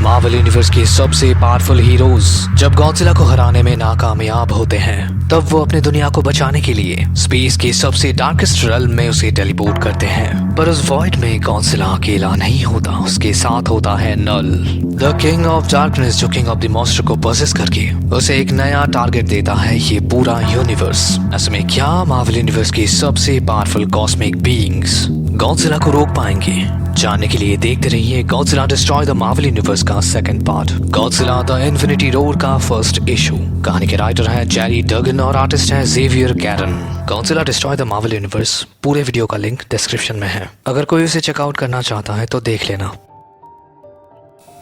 Marvel universe के सबसे powerful heroes जब गॉडजिला को हराने में नाकामयाब होते हैं, तब वो अपनी दुनिया को बचाने के लिए स्पेस के सबसे डार्केस्ट रेल्म में उसे टेलीपोर्ट करते हैं। पर उस वॉइड में गॉडजिला अकेला नहीं होता, उसके साथ होता है नल, द किंग ऑफ डार्कनेस, जो किंग ऑफ द मॉन्स्टर को पोजेस करके उसे एक नया टारगेट देता है, ये पूरा यूनिवर्स। ऐसे में क्या मार्वल यूनिवर्स के सबसे पावरफुल कॉस्मिक बीइंग्स गॉडजिला को रोक पाएंगे? जानने के लिए देखते रहिए Godzilla destroy the Marvel universe का second part, Godzilla the infinity roar का फर्स्ट इशू। कहानी के राइटर हैं जेरी डगन और आर्टिस्ट हैं Javier Garron. Godzilla destroy the Marvel universe पूरे वीडियो का लिंक डिस्क्रिप्शन में है, अगर कोई उसे चेकआउट करना चाहता है तो देख लेना।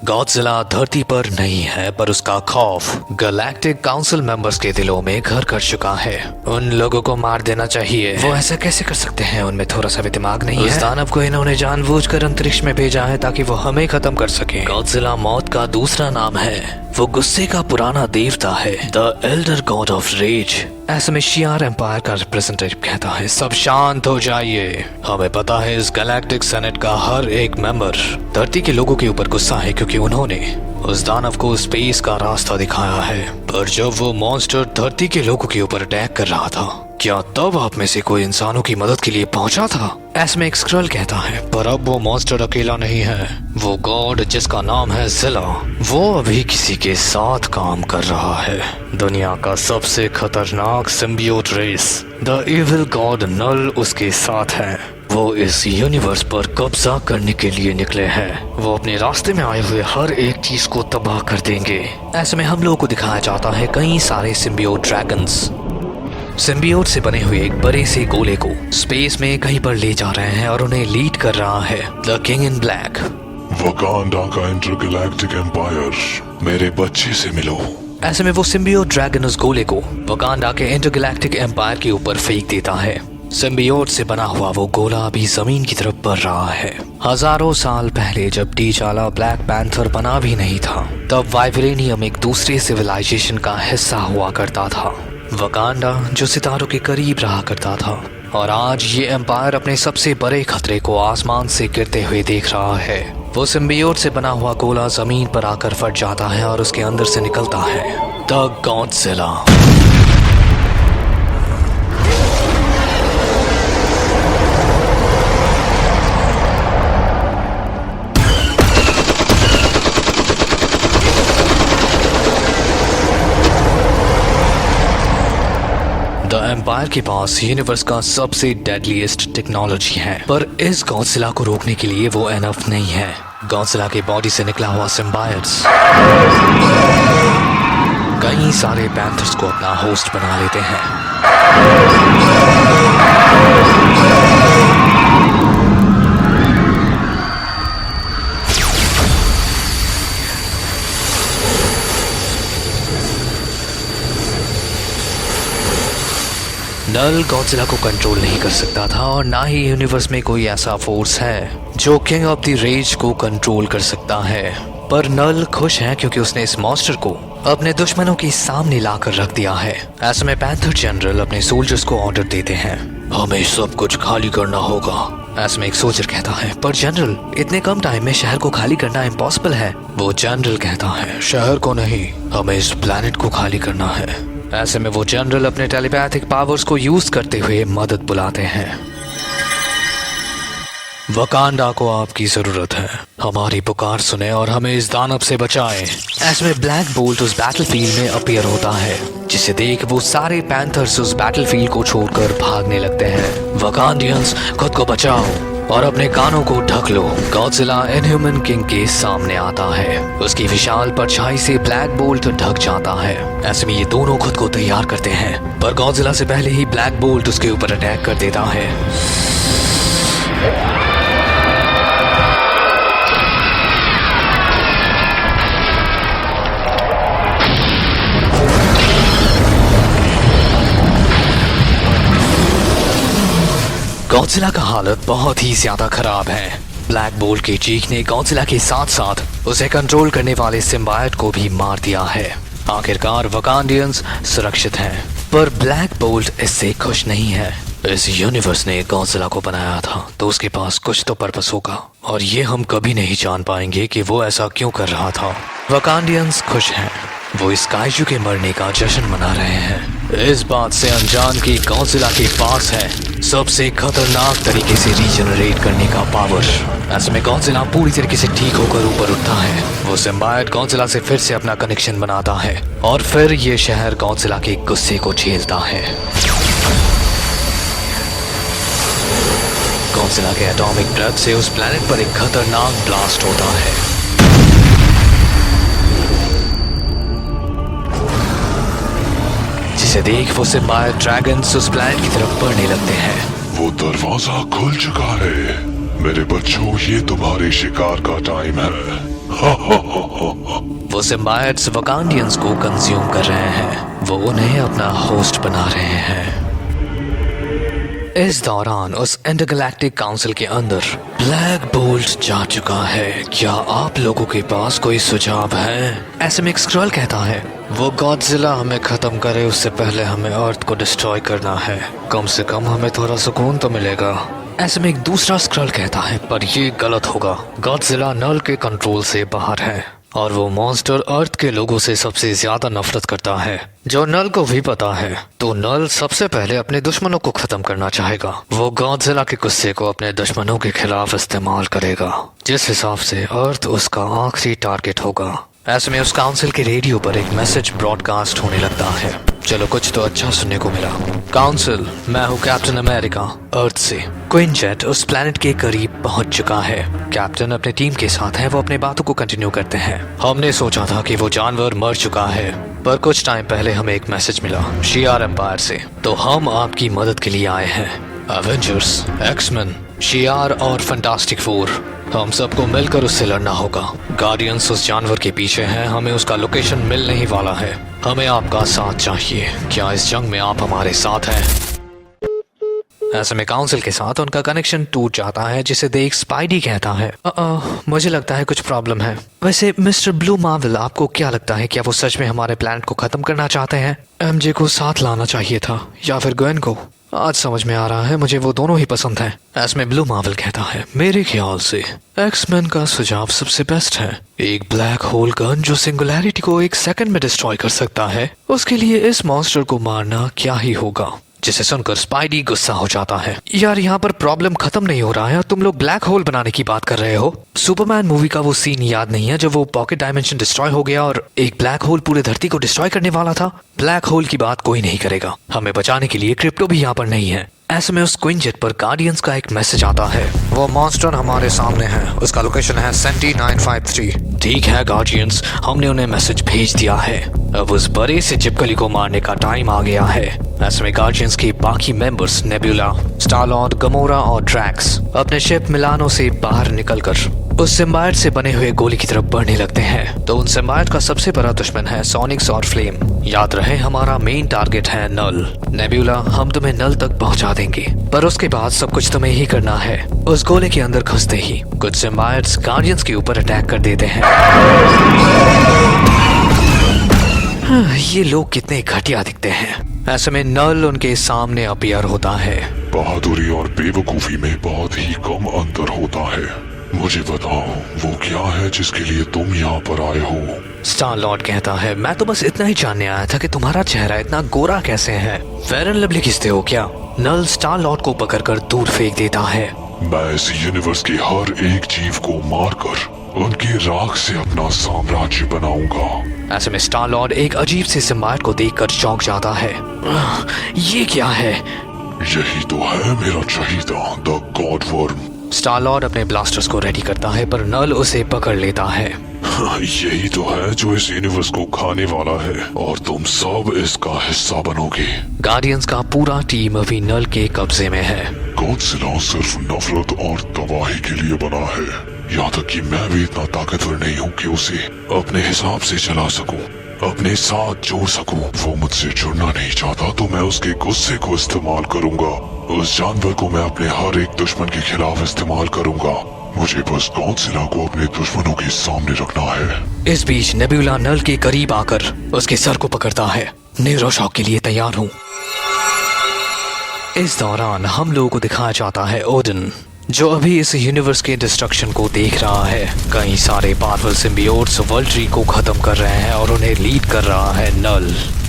गॉडजिला धरती पर नहीं है, पर उसका खौफ गैलेक्टिक काउंसिल मेंबर्स के दिलों में घर कर चुका है। उन लोगों को मार देना चाहिए। वो ऐसा कैसे कर सकते हैं? उनमें थोड़ा सा भी दिमाग नहीं है। उस दानव को इन्होंने जानबूझकर अंतरिक्ष में भेजा है ताकि वो हमें खत्म कर सके। गॉडजिला मौत का दूसरा नाम है। वो गुस्से का पुराना देवता है, the elder god of rage. ऐसे में शियार एम्पायर का रिप्रेजेंटेटिव कहता है, सब शांत हो जाइए। हमें पता है इस गैलेक्टिक सेनेट का हर एक मेंबर धरती के लोगों के ऊपर गुस्सा है, क्योंकि उन्होंने उस दानव को स्पेस का रास्ता दिखाया है। पर जब वो मॉन्स्टर धरती के लोगों के ऊपर अटैक कर रहा था, क्या तब आप में से कोई इंसानों की मदद के लिए पहुंचा था? ऐसे में एक स्क्रल कहता है, पर अब वो मॉन्स्टर अकेला नहीं है। वो गॉड जिसका नाम है जिला, वो अभी किसी के साथ काम कर रहा है। दुनिया का सबसे खतरनाक symbiote race, the evil god Knull उसके साथ है। वो इस यूनिवर्स पर कब्जा करने के लिए निकले हैं। वो अपने रास्ते में आए हुए हर एक चीज को तबाह कर देंगे। ऐसे में हम लोगों को दिखाया जाता है कई सारे सिम्बियोट ड्रैगन्स सिम्बियोट से बने हुए एक बड़े से गोले को स्पेस में कहीं पर ले जा रहे हैं, और उन्हें लीड कर रहा है the king in black. Wakanda का इंटरगैलेक्टिक एम्पायर, मेरे बच्चे से मिलो। ऐसे में वो सिम्बियोट ड्रैगन उस गोले को वकांडा के इंटरगैलेक्टिक एम्पायर के ऊपर फेंक देता है। सिम्बियोट से बना हुआ वो गोला अभी जमीन की तरफ बढ़ रहा है। हजारों साल पहले जब टीचाला ब्लैक पैंथर बना भी नहीं था, तब वाइब्रेनियम एक दूसरे सिविलाइजेशन का हिस्सा हुआ करता था, वकांडा जो सितारों के करीब रहा करता था। और आज ये एम्पायर अपने सबसे बड़े खतरे को आसमान से गिरते हुए देख रहा है। वो सिम्बियोट से बना हुआ गोला जमीन पर आकर फट जाता है और उसके अंदर से निकलता है द गॉडजिला। द एम्पायर के पास यूनिवर्स का सबसे डेडलीस्ट टेक्नोलॉजी है, पर इस गॉडजिला को रोकने के लिए वो एनफ नहीं है। गॉडजिला के बॉडी से निकला हुआ सिम्बायट्स कई सारे पैंथर्स को अपना होस्ट बना लेते हैं। नल गॉडजिला को कंट्रोल नहीं कर सकता था, और ना ही यूनिवर्स में कोई ऐसा फोर्स है जो किंग ऑफ द रेज को कंट्रोल कर सकता है। पर नल खुश है क्योंकि उसने इस मॉन्स्टर को अपने दुश्मनों के सामने लाकर रख दिया है। ऐसे में पैंथर जनरल अपने सोल्जर्स को ऑर्डर देते हैं, हमें सब कुछ खाली करना होगा। ऐसे में एक सोल्जर कहता है, पर जनरल इतने कम टाइम में शहर को खाली करना इम्पॉसिबल है। वो जनरल कहता है, शहर को नहीं, हमें इस प्लेनेट को खाली करना है। ऐसे में वो जनरल अपने टेलीपैथिक पावर्स को यूज करते हुए मदद बुलाते हैं। वकांडा को आपकी जरूरत है, हमारी पुकार सुने और हमें इस दानव से बचाएं। ऐसे में ब्लैक बोल्ट उस बैटलफील्ड में अपीयर होता है, जिसे देख वो सारे पैंथर्स उस बैटलफील्ड को छोड़कर भागने लगते हैं। वकांडियंस खुद को बचाओ और अपने कानों को ढक लो। गॉडजिला इनह्यूमन किंग के सामने आता है, उसकी विशाल परछाई से ब्लैक बोल्ट ढक जाता है। ऐसे में ये दोनों खुद को तैयार करते हैं, पर गॉडजिला से पहले ही ब्लैक बोल्ट उसके ऊपर अटैक कर देता है। गॉडजिला का हालत बहुत ही ज्यादा खराब है। ब्लैक बोल्ट के चीख ने गॉडजिला के साथ साथ उसे कंट्रोल करने वाले सिम्बायट को भी मार दिया है। आखिरकार वकांडियंस सुरक्षित हैं, पर ब्लैक बोल्ट इससे खुश नहीं है। इस यूनिवर्स ने गॉडजिला को बनाया था तो उसके पास कुछ तो पर्पस होगा और ये हम कभी नहीं जान पाएंगे कि वो ऐसा क्यों कर रहा था। वकांडियंस खुश हैं, वो इस काइजू के मरने का जश्न मना रहे हैं, इस बात से अनजान कि गॉडजिला के पास है सबसे खतरनाक तरीके से रीजनरेट करने का पावर। ऐसे में गॉडजिला पूरी तरीके से ठीक होकर ऊपर उठता है। वो सिम्बायोट गॉडजिला से फिर से अपना कनेक्शन बनाता है और फिर ये शहर गॉडजिला के गुस्से को झेलता है। गॉडजिला के एटॉमिक ब्रेथ से उस प्लेनेट पर एक खतरनाक ब्लास्ट होता है। जिसे देख वो सिम्बायोट ड्रैगन्स उस प्लेनेट की तरफ बढ़ने लगते हैं। वो दरवाजा खुल चुका है। मेरे बच्चों, ये तुम्हारे शिकार का टाइम है। वो सिम्बायोट्स वकांडियंस को कंज्यूम कर रहे हैं, वो उन्हें अपना होस्ट बना रहे हैं। इस दौरान उस इंटरगैलेक्टिक काउंसिल के अंदर ब्लैक बोल्ट जा चुका है। क्या आप लोगों के पास कोई सुझाव है? ऐसे में एक स्क्रॉल कहता है, वो गॉडजिला हमें खत्म करे उससे पहले हमें अर्थ को डिस्ट्रॉय करना है, कम से कम हमें थोड़ा सुकून तो मिलेगा। ऐसे में एक दूसरा स्क्रॉल कहता है, पर ये गलत होगा, गॉडजिला नल के कंट्रोल से बाहर है और वो मॉन्स्टर अर्थ के लोगों से सबसे ज्यादा नफरत करता है, जो नल को भी पता है। तो नल सबसे पहले अपने दुश्मनों को खत्म करना चाहेगा। वो गॉडजिला के गुस्से को अपने दुश्मनों के खिलाफ इस्तेमाल करेगा, जिस हिसाब से अर्थ उसका आखिरी टारगेट होगा। ऐसे में उस काउंसिल के रेडियो पर एक मैसेज ब्रॉडकास्ट होने लगता है। चलो कुछ तो अच्छा सुनने को मिला। काउंसिल, मैं हूँ कैप्टन अमेरिका अर्थ से। क्विनजेट उस प्लेनेट के करीब पहुंच चुका है। कैप्टन अपने टीम के साथ है, वो अपने बातों को कंटिन्यू करते हैं। हमने सोचा था कि वो जानवर मर चुका है, पर कुछ टाइम पहले हमें एक मैसेज मिला शियार एम्पायर से, तो हम आपकी मदद के लिए आए हैं। एवेंजर्स, एक्समैन, शियार और फैंटास्टिक फोर, हम सबको मिलकर उससे लड़ना होगा। गार्डियंस उस जानवर के पीछे हैं, हमें उसका लोकेशन मिल नहीं वाला है, हमें आपका साथ चाहिए। क्या इस जंग में आप हमारे साथ हैं? ऐसे में काउंसिल के साथ उनका कनेक्शन टूट जाता है, जिसे देख स्पाइडी कहता है, मुझे लगता है कुछ प्रॉब्लम है। वैसे मिस्टर ब्लू मार्वल, आपको क्या लगता है, क्या वो सच में हमारे प्लैनेट को खत्म करना चाहते हैं? एमजे को साथ लाना चाहिए था या फिर ग्वेन को। आज समझ में आ रहा है, मुझे वो दोनों ही पसंद हैं। ऐसे में ब्लू मार्वल कहता है, मेरे ख्याल से एक्समैन का सुझाव सबसे बेस्ट है। एक ब्लैक होल गन जो सिंगुलैरिटी को एक सेकंड में डिस्ट्रॉय कर सकता है, उसके लिए इस मॉन्स्टर को मारना क्या ही होगा। जिसे सुनकर स्पाइडी गुस्सा हो जाता है, यार यहाँ पर प्रॉब्लम खत्म नहीं हो रहा है, तुम लोग ब्लैक होल बनाने की बात कर रहे हो। सुपरमैन मूवी का वो सीन याद नहीं है जब वो पॉकेट डायमेंशन डिस्ट्रॉय हो गया और एक ब्लैक होल पूरे धरती को डिस्ट्रॉय करने वाला था। ब्लैक होल की बात कोई नहीं करेगा, हमें बचाने के लिए क्रिप्टो भी यहाँ पर नहीं है। ऐसे में उस क्विनजेट पर गार्डियंस का एक मैसेज आता है, वो मॉन्स्टर हमारे सामने है, उसका लोकेशन है सेंटी 953। ठीक है गार्डियंस, हमने उन्हें मैसेज भेज दिया है, अब उस बड़े से चिपकली को मारने का टाइम आ गया है। ऐसे में गार्डियंस के बाकी मेंबर्स नेबुला, स्टार-लॉर्ड, गमोरा और ड्रैक्स अपने शिप मिलानो से बाहर निकलकर उस सिम्बायोट से बने हुए गोली की तरफ बढ़ने लगते हैं। तो उन सिम्बायोट का सबसे बड़ा दुश्मन है सोनिक्स और फ्लेम। याद रहे, हमारा मेन टारगेट है नल। नेबुला, हम तुम्हें नल तक पहुंचा देंगे, पर उसके बाद सब कुछ तुम्हें ही करना है। उस गोले के अंदर घुसते ही कुछ सिम्बायोट्स गार्डियंस के ऊपर अटैक कर देते हैं। ये लोग कितने घटिया दिखते हैं। ऐसे में नल उनके सामने अपीयर होता है। बहादुरी और बेवकूफी में बहुत ही कम अंतर होता है। मुझे बताओ, वो क्या है जिसके लिए तुम यहाँ पर आए हो? स्टार-लॉर्ड कहता है, मैं तो बस इतना ही जानने आया था कि तुम्हारा चेहरा इतना गोरा कैसे है। फेयर एंड लवली खींचते हो क्या? नल स्टार-लॉर्ड को पकड़कर दूर फेंक देता है। मैं इस यूनिवर्स के हर एक जीव को मारकर उनकी राख से अपना साम्राज्य बनाऊंगा। ऐसे में स्टार-लॉर्ड एक अजीब से सिम्बायोट को देखकर चौंक जाता है। ये क्या है? यही तो है मेरा चहीता, द गॉड वर्म। स्टार-लॉर्ड अपने ब्लास्टर्स को रेडी करता है, पर नल उसे पकड़ लेता है। यही तो है जो इस यूनिवर्स को खाने वाला है, और तुम सब इसका हिस्सा बनोगे। गार्डियंस का पूरा टीम अभी नल के कब्जे में है। गॉडजिला सिर्फ नफरत और तबाही के लिए बना है। यहाँ तक कि मैं भी इतना ताकतवर नहीं हूँ कि उसे अपने हिसाब से चला सकूं, अपने साथ जोड़ सकूं। वो मुझसे जुड़ना नहीं चाहता तो मैं उसके गुस्से को इस्तेमाल करूंगा। उस जानवर को मैं अपने हर एक दुश्मन के खिलाफ इस्तेमाल करूंगा। मुझे बस गॉडजिला को अपने दुश्मनों के सामने रखना है। इस बीच नेबुला नल के करीब आकर उसके सर को पकड़ता है। न्यूरो शॉक के लिए तैयार हूँ। इस दौरान हम लोगों को दिखाया जाता है ओडिन, जो अभी इस यूनिवर्स के डिस्ट्रक्शन को देख रहा है। कई सारे पावरफुल सिम्बियोट्स वर्ल्ड ट्री को खत्म कर रहे हैं और उन्हें लीड कर रहा है नल।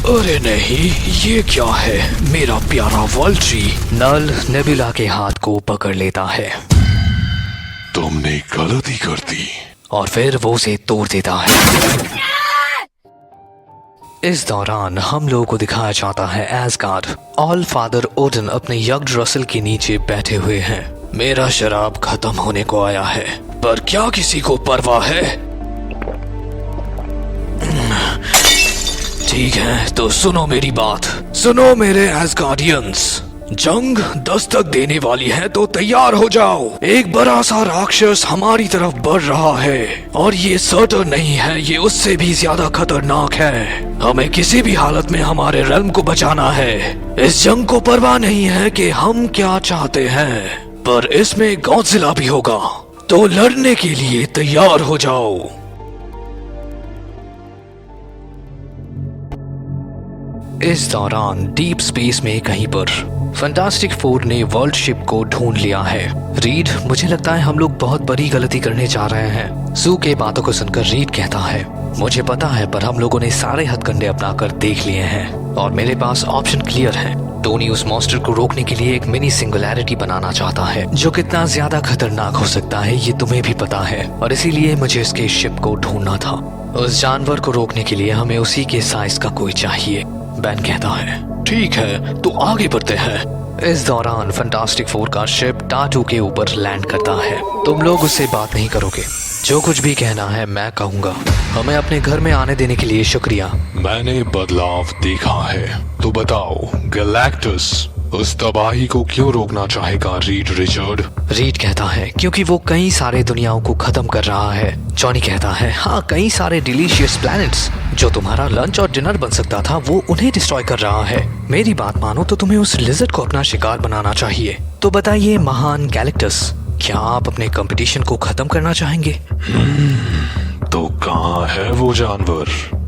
अरे नहीं, ये क्या है? मेरा प्यारा वर्ल्ड ट्री। नल नेबुला के हाथ को पकड़ लेता है। तुमने गलती कर दी। और फिर वो उसे तोड़ देता है। इस दौरान हम लोगों को दिखाया जाता है एसगार्ड। ऑल फादर ओडिन अपने यज्ञ रसल के नीचे बैठे हुए हैं। मेरा शराब खत्म होने को आया है, पर क्या किसी को परवाह है? ठीक है, तो सुनो मेरी बात। सुनो मेरे एसगार्डियंस, जंग दस्तक देने वाली है तो तैयार हो जाओ। एक बड़ा सा राक्षस हमारी तरफ बढ़ रहा है और ये सर्टन नहीं है, ये उससे भी ज्यादा खतरनाक है। हमें किसी भी हालत में हमारे रेल्म को बचाना है। इस जंग को परवाह नहीं है कि हम क्या चाहते हैं, पर इसमें गॉडजिला भी होगा, तो लड़ने के लिए तैयार हो जाओ। इस दौरान डीप स्पेस में कहीं पर फैंटास्टिक फोर ने वर्ल्ड शिप को ढूंढ लिया है। रीड, मुझे लगता है हम लोग बहुत बड़ी गलती करने जा रहे हैं। सू के बातों को सुनकर रीड कहता है, मुझे पता है, पर हम लोगों ने सारे हथकंडे अपनाकर देख लिए हैं और मेरे पास ऑप्शन क्लियर है। टोनी उस मॉन्स्टर को रोकने के लिए एक मिनी सिंगुलैरिटी बनाना चाहता है, जो कितना ज्यादा खतरनाक हो सकता है ये तुम्हें भी पता है, और इसीलिए मुझे इसके शिप को ढूंढना था। उस जानवर को रोकने के लिए हमें उसी के साइज का कोई चाहिए। बेन कहता है, ठीक है, तो आगे बढ़ते हैं। इस दौरान फैंटास्टिक फोर का शिप टाटू के ऊपर लैंड करता है। तुम लोग उससे बात नहीं करोगे, जो कुछ भी कहना है मैं कहूँगा। हमें अपने घर में आने देने के लिए शुक्रिया। मैंने बदलाव देखा है, तो बताओ गैलेक्टस उस तबाही को क्यों रोकना चाहेगा रीड रिचर्ड? रीड कहता है, क्योंकि वो कई सारे दुनियाओं को खत्म कर रहा है। जॉनी कहता है, हाँ, कई सारे डिलीशियस प्लैनेट्स जो तुम्हारा लंच और डिनर बन सकता था, वो उन्हें डिस्ट्रॉय कर रहा है। मेरी बात मानो तो तुम्हें उस लिजर्ड को अपना शिकार बनाना चाहिए। तो बताइए महान गैलेक्टस, क्या आप अपने कंपटीशन को खत्म करना चाहेंगे? तो कहाँ है वो जानवर?